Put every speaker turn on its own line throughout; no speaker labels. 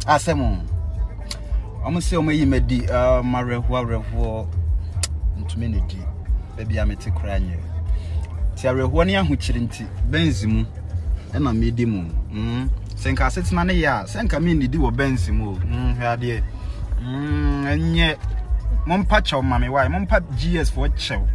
Asemo. I'm say o me medi mareho ntumi ne di. Baby amete kranye. Ti areho ne ahokyiri nti benzimu e na medi mu. Senka setina ne ya, senka me nidi wo benzimu. Hwade. Enye mompa chaw mame why mompa GS for chaw.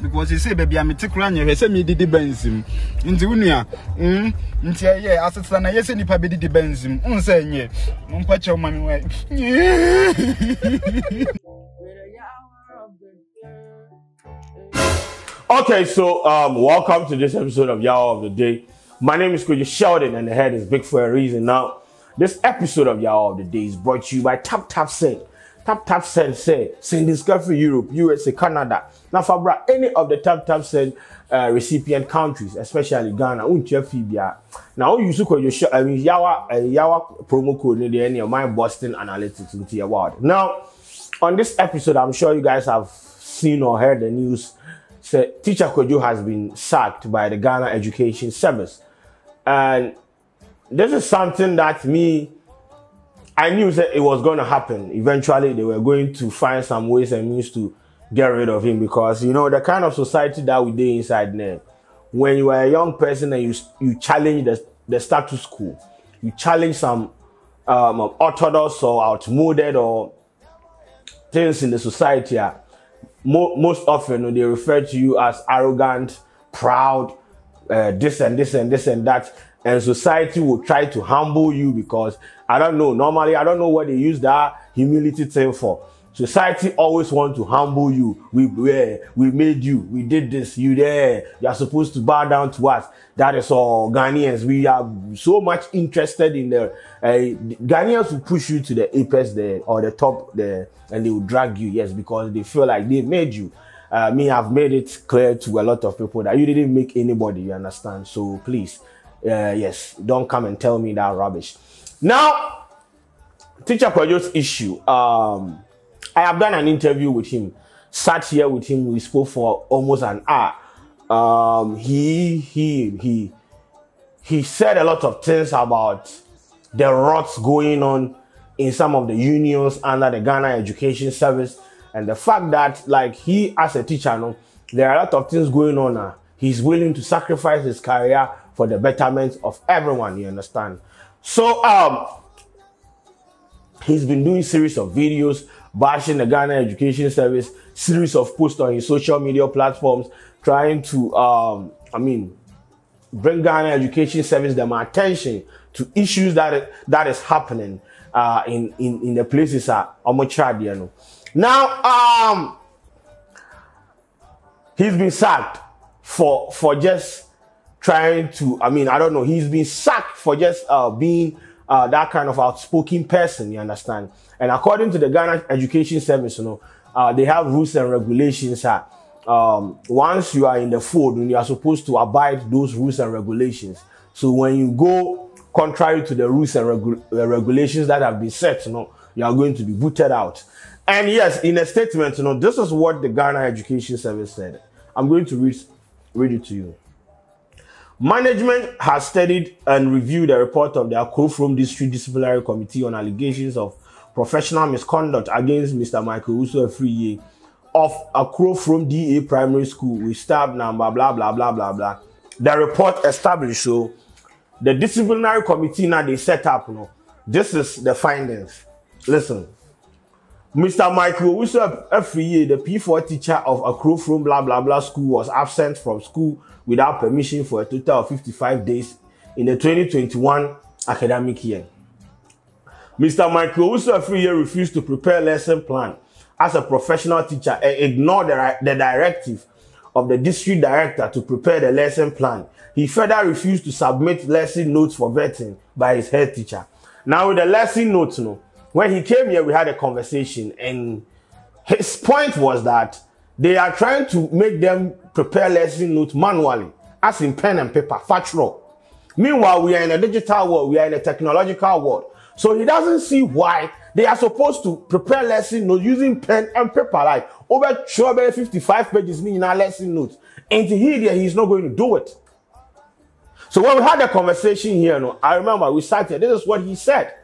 Because he say baby amete kranye he say me didi benzim. Nti wunua nti ye asetina na ye say nipa be didi benzim. Say enye mompa chaw mame why.
Okay, so welcome to this episode of Y'all of the Day. My name is Coach Sheldon and the head is big for a reason. Now, this episode of Y'all of the Day is brought to you by Tap Send. Tap Send send this guy for Europe, USA, Canada. Now, for any of the Tap Send recipient countries, especially Ghana, now you should call your show. I mean, Yawa promo code in the end of my Boston Analytics into your world. Now, on this episode, I'm sure you guys have seen or heard the news. So, Teacher Kwadwo has been sacked by the Ghana Education Service. And this is something that I knew that it was going to happen. Eventually, they were going to find some ways and means to get rid of him because, you know, the kind of society that we did inside there, when you are a young person and you challenge the status quo, you challenge some orthodox or outmoded or things in the society, most often they refer to you as arrogant, proud, this and that, and society will try to humble you because normally I don't know what they use that humility thing for. Society always want to humble you. We made you, we did this, you are supposed to bow down to us. That is all. Ghanaians, we are so much interested in the Ghanaians will push you to the apex there or the top there and they will drag you, yes, because they feel like they made you. I've made it clear to a lot of people that you didn't make anybody, you understand? So please, yes, don't come and tell me that rubbish. Now, Teacher Kwadwo's issue, I have done an interview with him, sat here with him, we spoke for almost an hour. He said a lot of things about the rots going on in some of the unions under the Ghana Education Service, and the fact that, like, he as a teacher, there are a lot of things going on now. He's willing to sacrifice his career for the betterment of everyone, you understand? So, he's been doing series of videos bashing the Ghana Education Service, series of posts on his social media platforms, trying to, bring Ghana Education Service them attention to issues that is happening in the places Now, he's been sacked for just trying to, he's been sacked for just being that kind of outspoken person, you understand? And according to the Ghana Education Service, they have rules and regulations. Once you are in the fold, you are supposed to abide those rules and regulations. So when you go contrary to the rules and regulations that have been set, you are going to be booted out. And yes, in a statement, this is what the Ghana Education Service said. I'm going to read it to you. Management has studied and reviewed the report of the Akro District Disciplinary Committee on allegations of professional misconduct against Mr. Michael Owusu Afriyie of Akro DA Primary School with staff number blah blah blah blah blah. The report established, so the disciplinary committee now they set up. This is the findings. Listen. Mr. Michael Owusu Afriyie, the P4 teacher of Akro blah blah blah school, was absent from school without permission for a total of 55 days in the 2021 academic year. Mr. Michael Owusu Afriyie refused to prepare a lesson plan as a professional teacher and ignored the directive of the district director to prepare the lesson plan. He further refused to submit lesson notes for vetting by his head teacher. Now with the lesson notes, when he came here, we had a conversation, and his point was that they are trying to make them prepare lesson notes manually, as in pen and paper, factual. Meanwhile, we are in a digital world, we are in a technological world. So he doesn't see why they are supposed to prepare lesson notes using pen and paper, like over 55 pages in our lesson notes. And he's not going to do it. So when we had the conversation here, no, I remember we sat here. This is what he said.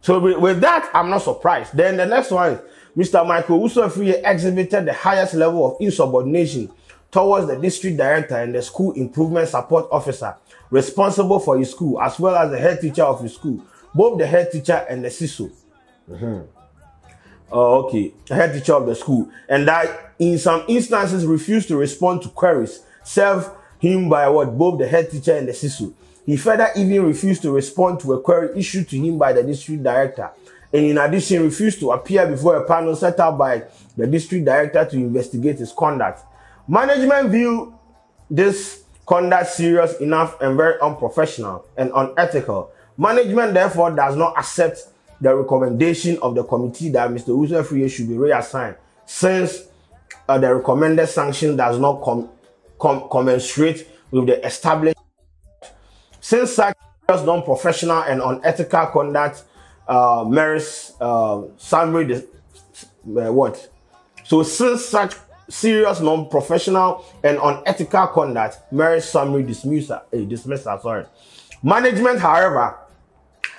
So with that, I'm not surprised. Then the next one is Mr. Michael Owusu Afriyie exhibited the highest level of insubordination towards the district director and the school improvement support officer responsible for his school, as well as the head teacher of his school, both the head teacher and the CISO. Oh, okay, the head teacher of the school, and that in some instances refused to respond to queries served him by both the head teacher and the CISO. He further even refused to respond to a query issued to him by the district director, and in addition refused to appear before a panel set up by the district director to investigate his conduct. Management viewed this conduct serious enough and very unprofessional and unethical. Management therefore does not accept the recommendation of the committee that Mr. Owusu Afriyie should be reassigned, since the recommended sanction does not commensurate with the established. Since such non-professional and unethical conduct merits summary So since such serious non-professional and unethical conduct merits summary dismissal. Management, however,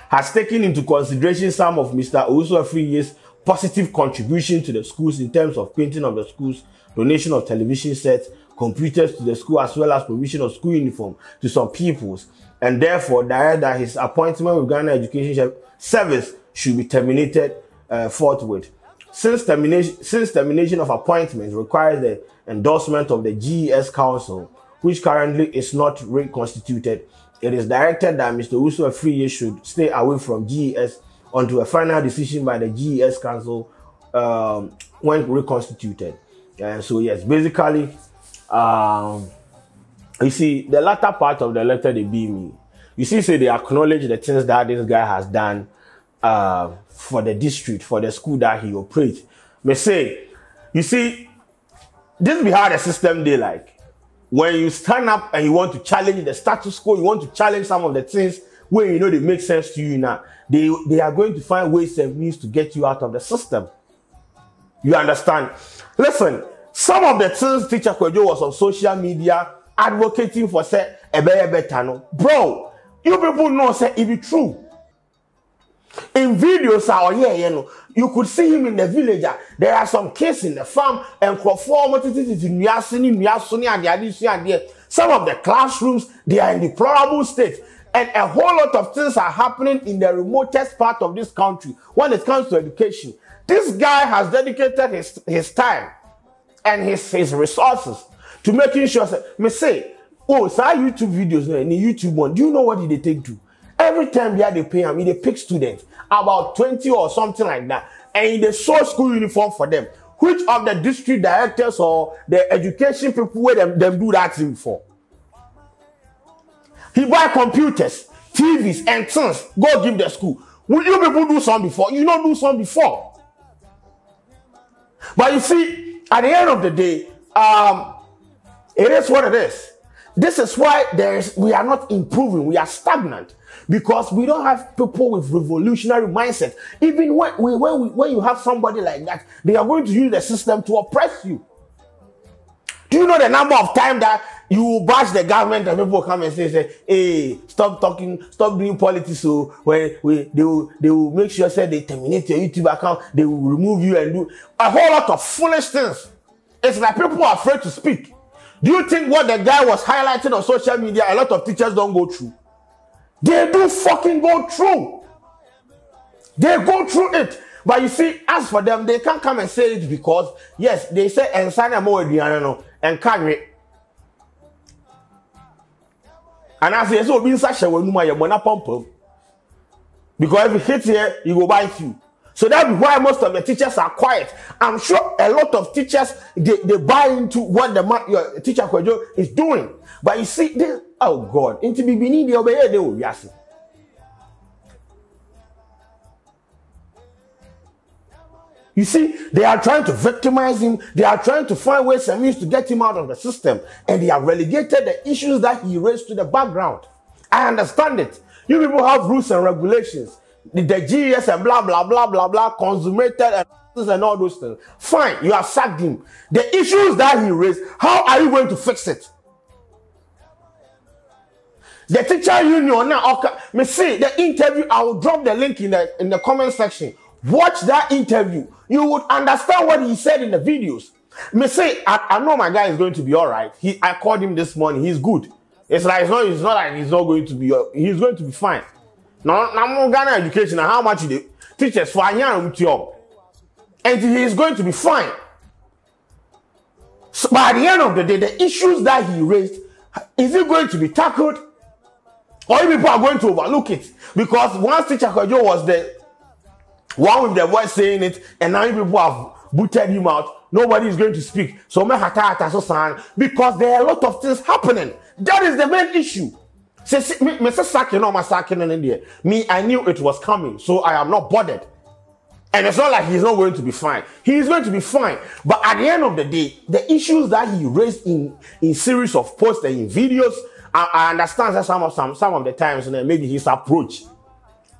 has taken into consideration some of Mr. Owusu Afriyie's positive contribution to the schools in terms of painting of the schools, donation of television sets, computers to the school, as well as provision of school uniform to some pupils, and therefore directed that his appointment with Ghana Education Service should be terminated forthwith. Since termination of appointments requires the endorsement of the GES Council, which currently is not reconstituted, it is directed that Mr. Owusu Afriyie should stay away from GES until a final decision by the GES Council when reconstituted. So yes, basically, you see, the latter part of the letter they beat me. You see, say they acknowledge the things that this guy has done for the district, for the school that he operates. Me say, you see, this be how the system they like. When you stand up and you want to challenge the status quo, you want to challenge some of the things where you know they make sense to you now, they are going to find ways and means to get you out of the system. You understand? Listen, some of the things Teacher Kwadwo was on social media advocating for, say, better no. Bro, you people know, say, it be true. In videos, you could see him in the village. There are some kids in the farm and some of the classrooms, they are in deplorable state. And a whole lot of things are happening in the remotest part of this country when it comes to education. This guy has dedicated his time and his resources to making sure. Me say, oh, so YouTube videos in the YouTube one. Do you know what they take to? Every time they pay him, they pick students, about 20 or something like that, and they show school uniform for them. Which of the district directors or the education people where them do that thing for? He buy computers, TVs, and things. Go give the school. Will you people do some before? You don't do some before. But you see, at the end of the day, it is what it is. This is why we are not improving. We are stagnant because we don't have people with revolutionary mindset. Even when you have somebody like that, they are going to use the system to oppress you. Do you know the number of times that you bash the government and people come and say, hey, stop talking, stop doing politics. So when they will make sure say they terminate your YouTube account, they will remove you and do a whole lot of foolish things. It's like people are afraid to speak. Do you think what the guy was highlighting on social media, a lot of teachers don't go through? They do fucking go through. They go through it. But you see, as for them, they can't come and say it because, yes, they say, and sign a more and carry. And I say, so being such a woman, you're gonna pump. Because if you hit here, you go bite you. So that's why most of the teachers are quiet. I'm sure a lot of teachers, they buy into what your Teacher Kwadwo is doing. But you see, oh God, into beginning the obey they will yes. You see, they are trying to victimize him. They are trying to find ways and means to get him out of the system. And they have relegated the issues that he raised to the background. I understand it. You people have rules and regulations. The GES and blah, blah, blah, blah, blah, consummated and all those things. Fine, you have sacked him. The issues that he raised, how are you going to fix it? The teacher union now, okay, me see the interview. I will drop the link in the comment section. Watch that interview. You would understand what he said in the videos. Me say, I know my guy is going to be all right. I called him this morning. He's good. It's like it's not like he's not going to be. He's going to be fine. Now, Ghana education and how much the teachers for a year with you, and he's going to be fine. So by the end of the day, the issues that he raised, is it going to be tackled? Or people are going to overlook it? Because once Teacher Kwadwo was the one with the voice saying it, and now people have booted him out, nobody is going to speak. So because there are a lot of things happening. That is the main issue. Me, I knew it was coming, so I am not bothered. And it's not like he's not going to be fine. He is going to be fine. But at the end of the day, the issues that he raised in series of posts and in videos, I understand that some of the times maybe his approach,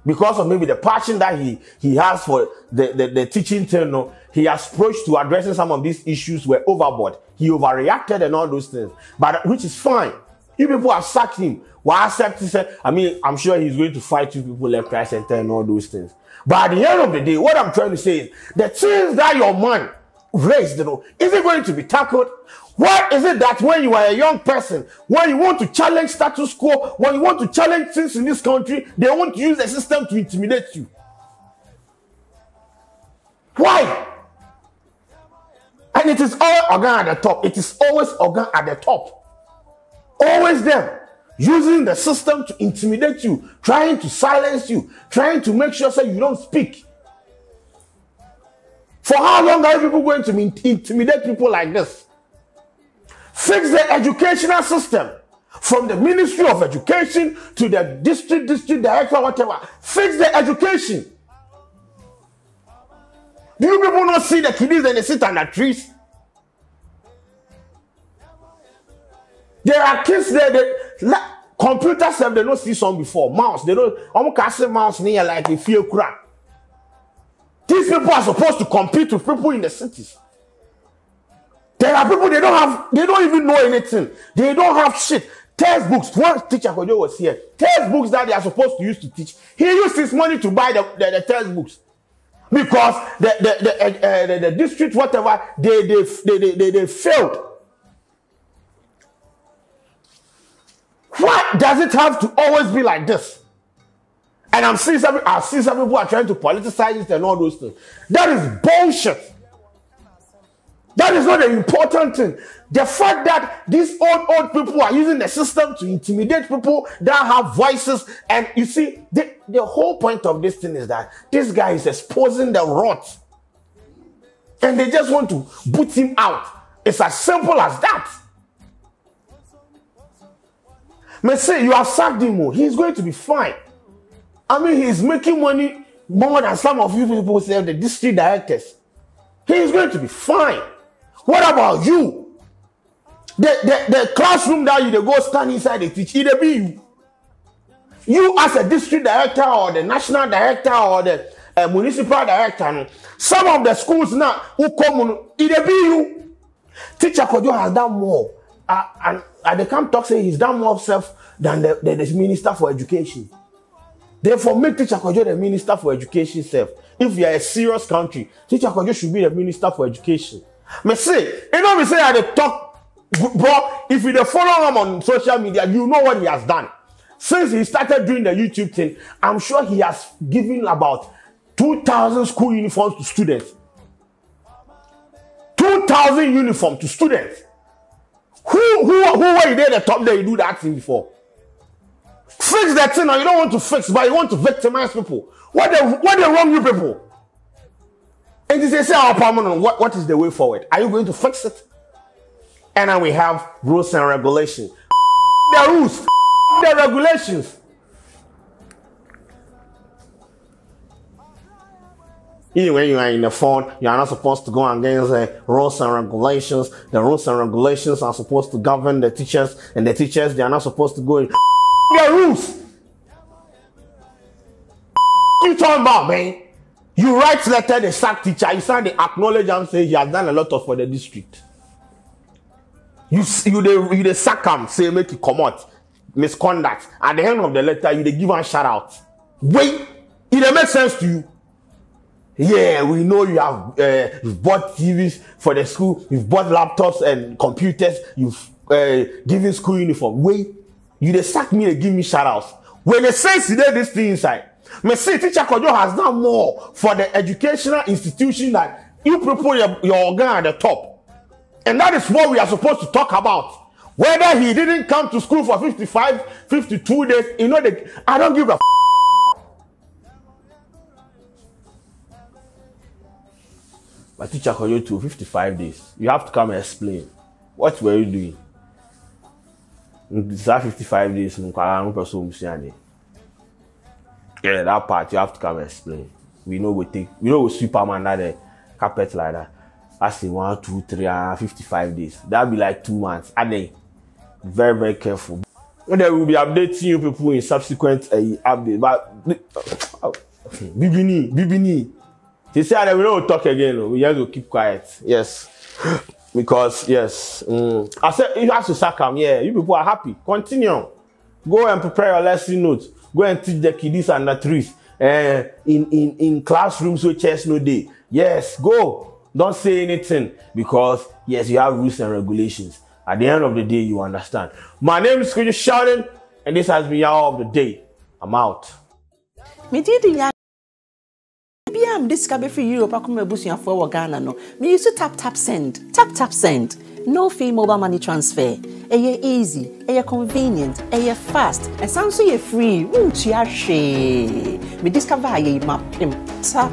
because of maybe the passion that he has for the teaching thing, he has approached to addressing some of these issues were overboard. He overreacted and all those things, but which is fine. You people have sacked him. Why accept he said? I mean, I'm sure he's going to fight you people left, right, center, and all those things. But at the end of the day, what I'm trying to say is the things that your man raised, is it going to be tackled? Why is it that when you are a young person, when you want to challenge status quo, when you want to challenge things in this country, they want to use the system to intimidate you? Why? And it is always organ at the top. It is always organ at the top. Always them. Using the system to intimidate you, trying to silence you, trying to make sure that you don't speak. For how long are people going to intimidate people like this? Fix the educational system. From the Ministry of Education to the district director, whatever. Fix the education. Do you people not see the kiddies and they sit under trees? There are kids there, computers have they don't see some before. Mouse, they don't almost say mouse near like a fear crack. These people are supposed to compete with people in the cities. There are people they don't even know anything. They don't have shit. Textbooks. One Teacher Kwadwo was here. Textbooks that they are supposed to use to teach. He used his money to buy the textbooks. Because the district, whatever, they failed. Why does it have to always be like this? And I see some people are trying to politicize it and all those things. That is bullshit. That is not the important thing. The fact that these old people are using the system to intimidate people that have voices. And you see, the whole point of this thing is that this guy is exposing the rot. And they just want to boot him out. It's as simple as that. May say you have sacked him, he's going to be fine. I mean, he's making money more than some of you people say, the district directors. He's going to be fine. What about you? The classroom that you go stand inside and teach, either be you. You as a district director or the national director or the municipal director, some of the schools now who come, either be you. Teacher Kwadwo has done more. And they can't talk say he's done more himself than the minister for education. Therefore, make Teacher Kwadwo the minister for education self. If you are a serious country, Teacher Kwadwo should be the minister for education. Me say, you know me say I dey talk, bro. If you dey follow him on social media, you know what he has done. Since he started doing the YouTube thing, I'm sure he has given about 2,000 school uniforms to students. 2,000 uniforms to students. Who were there the top there you do that thing before? Fix that thing now. You don't want to fix, but you want to victimize people. What they wrong you people? And they say, oh, permanent, what is the way forward? Are you going to fix it? And then we have rules and regulations. The rules, the regulations. Even when you are in the phone, you are not supposed to go against the rules and regulations. The rules and regulations are supposed to govern the teachers, and the teachers, they are not supposed to go in the rules. You talking about, man? You write letter, the sack teacher, you sign, they acknowledge and say he has done a lot for the district. You the sack him, say make it come out. misconduct. At the end of the letter, you they give one shout out. Wait, it makes sense to you. Yeah, we know you have you've bought TVs for the school, you've bought laptops and computers, you've given school uniform. Wait, you they sack me, they give me shout outs. When they say this thing inside, me say Teacher Kwadwo has done more for the educational institution that you propose your organ at the top. And that is what we are supposed to talk about. Whether he didn't come to school for 55, 52 days, you know, I don't give a But Teacher Kwadwo to 55 days. You have to come and explain. What were you doing? These 55 days. Yeah, that part you have to come and explain. We know we Superman that the carpet like that. I say 1, 2, 3, 55 days. That'll be like 2 months. And then very, very careful. And then we'll be updating you people in subsequent updates. But Bibini. They say that we don't talk again. We have to keep quiet. Yes. Because yes. I said you have to sack them. Yeah, you people are happy. Continue. Go and prepare your lesson notes. Go and teach the kiddies and the trees. In classrooms with chairs no day. Yes, go. Don't say anything because yes, you have rules and regulations. At the end of the day, you understand. My name is Teacher Kwadwo, and this has been Y'all of the Day. I'm out.
I'm discovered for Europe. I come to Busia for Ghana. No, me used to tap send. No fee mobile money transfer. Easy, convenient, fast, and sounds so free. Won't you share? Me discover tap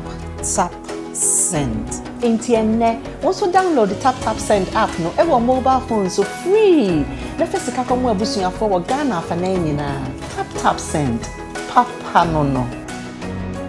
send. Internet. Also download the tap send app. No, every mobile phone so free. Let us come to Busia for Ghana for tap send. Papa no.